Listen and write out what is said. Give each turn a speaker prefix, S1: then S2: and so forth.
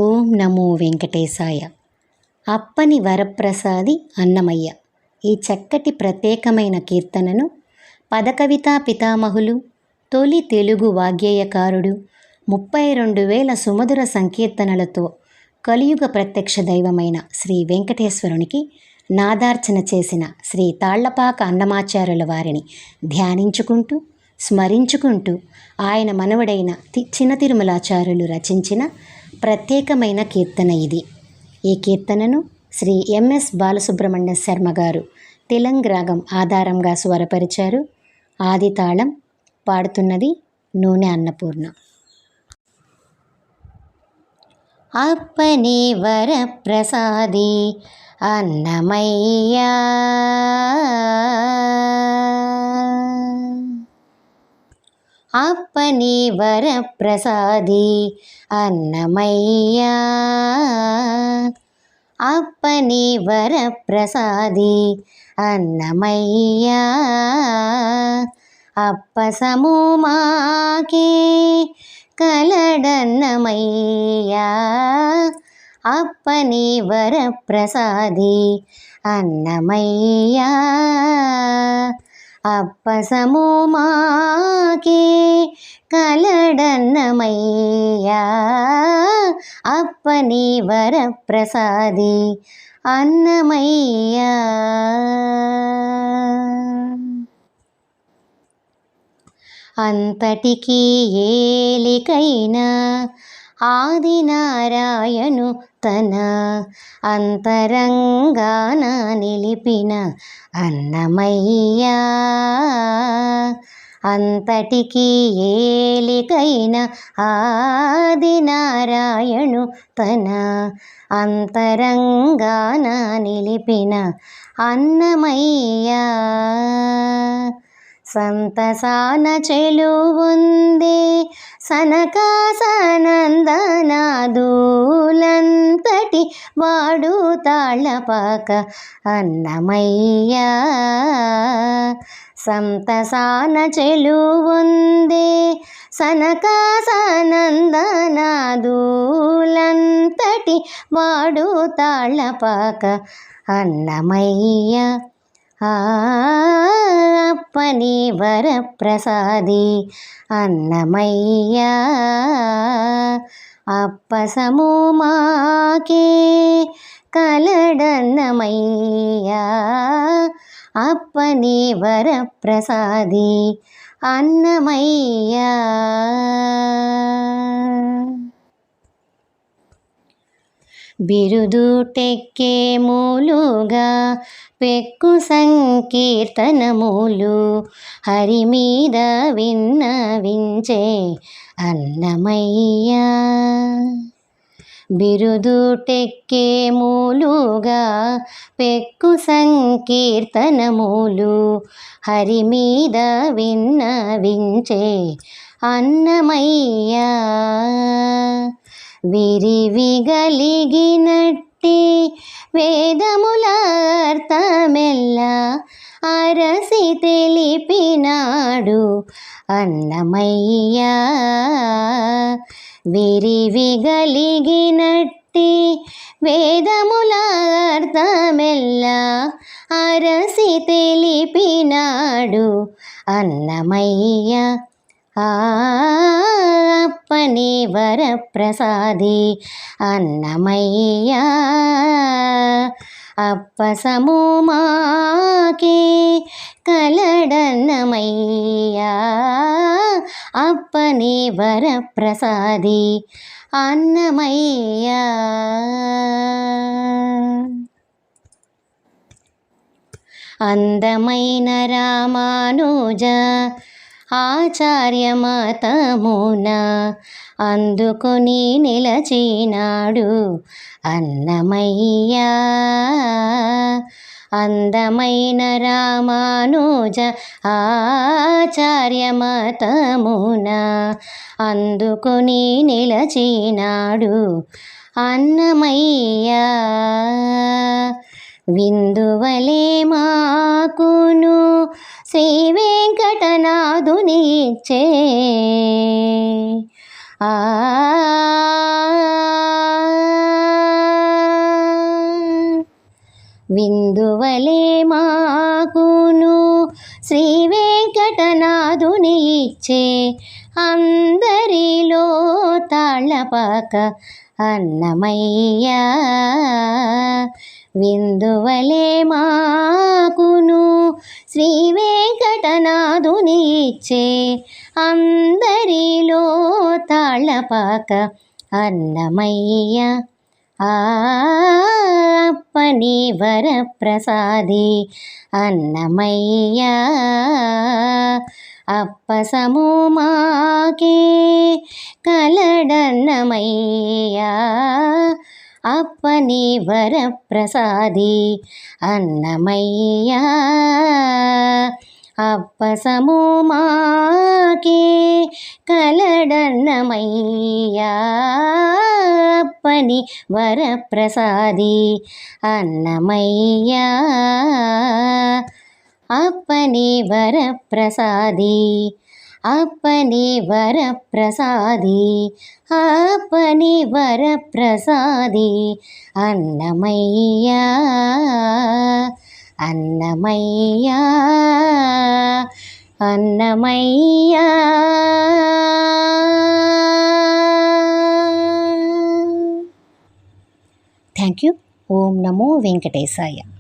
S1: ఓం నమో వెంకటేశాయ. అప్పని వరప్రసాది అన్నమయ్య. ఈ చక్కటి ప్రత్యేకమైన కీర్తనను పదకవితా పితామహులు, తొలి తెలుగు వాగ్గేయకారుడు, 32,000 సుమధుర సంకీర్తనలతో కలియుగ ప్రత్యక్ష దైవమైన శ్రీ వెంకటేశ్వరునికి నాదార్చన చేసిన శ్రీ తాళ్లపాక అన్నమాచార్యుల వారిని ధ్యానించుకుంటూ స్మరించుకుంటూ ఆయన మనవడైన చిన్న తిరుమలాచార్యులు రచించిన ప్రత్యేకమైన కీర్తన ఇది. ఈ కీర్తనను శ్రీ ఎంఎస్ బాలసుబ్రహ్మణ్య శర్మ గారు తెలంగ్ రాగం ఆధారంగా స్వరపరిచారు. ఆది తాళం. పాడుతున్నది నూనె అన్నపూర్ణ. అప్పని వరప్రసాది అన్నమయ్యా, అప్పని వరప్రసాది అన్నమయ్యా, అప్పని వరప్రసాది అన్నమయ్యా, అప్పసము మాకే కలడన్నమయ్యా, అప్పని వరప్రసాది అన్నమయ్యా, అప్పసము మాకే కలడన్నమయ్యా, అప్పని వరప్రసాది అన్నమయ్యా. అంతటికీ ఏలికైన ఆదినారాయణు తన అంతరంగాన నిలిపిన అన్నమయ్యా, అంతటికీ ఏలికైన ఆదినారాయణు తన అంతరంగాన నిలిపిన అన్నమయ్యా, సంతసాన చెలువుందే సనకాసనందనాదులంతటి వాడు తాళ్లపాక అన్నమయ్యా, సంతసాన చెలువుందే సనకాసనందనాదులంతటి వాడు తాళ్లపాక అన్నమయ్యా, అప్పని వరప్రసాది అన్నమయ్యా, అప్పసము మాకే కలడన్నమయ్యా, అప్పని వరప్రసాది అన్నమయ్యా. బిరుదుటెక్కే మూలుగా పెక్కు సంకీర్తనములు హరి మీద విన్నవించే అన్నమయ్యా, బిరుదుటెక్కే మూలుగా పెక్కు సంకీర్తనములు హరి మీద విన్నవించే అన్నమయ్యా, విరివిగలిగినట్టి వేదముల అర్థమెల్లా అరసి తెలిపినాడు అన్నమయ్యా, విరివిగలిగినట్టి వేదముల అర్థమెల్లా అరసి తెలిపినాడు అన్నమయ్యా, అప్పని వరప్రసాది అన్నమయ్యా, అప్పసము మాకే కలడన్నమయ్యా, అప్పని వరప్రసాది అన్నమయ్యా. అందమైన రామానుజ ఆచార్యమతమున అందుకొని నిలచినాడు అన్నమయ్యా, అందమైన రామానుజ ఆచార్యమతమున అందుకొని నిలచినాడు అన్నమయ్యా, విందువలే మాకును శ్రీ వెంకటనాథుని ఇచ్చే విందువలే మాకును శ్రీ వెంకటనాథుని ఇచ్చే అందరిలో తాళ్ళపాక అన్నమయ్య. విందువలే మాకును శ్రీ వెంకటనాథుని ఇచ్చే అందరిలో తాళ్ళపాక అన్నమయ్య. అప్పని వరప్రసాది అన్నమయ్య. అప్పసము మాకే కలడన్నమయ్య. అప్పని వరప్రసాది అన్నమయ్య. అప్పసము మాకే కలడన్నమయ్య. అప్పని వరప్రసాది అన్నమయ్య. అప్పని వరప్రసాది అప్పని వరప్రసాది అప్పని వరప్రసాది అన్నమయ్య. అన్నమయ్య అన్నమయ్య. Thank you. ఓం నమో వెంకటేశాయ.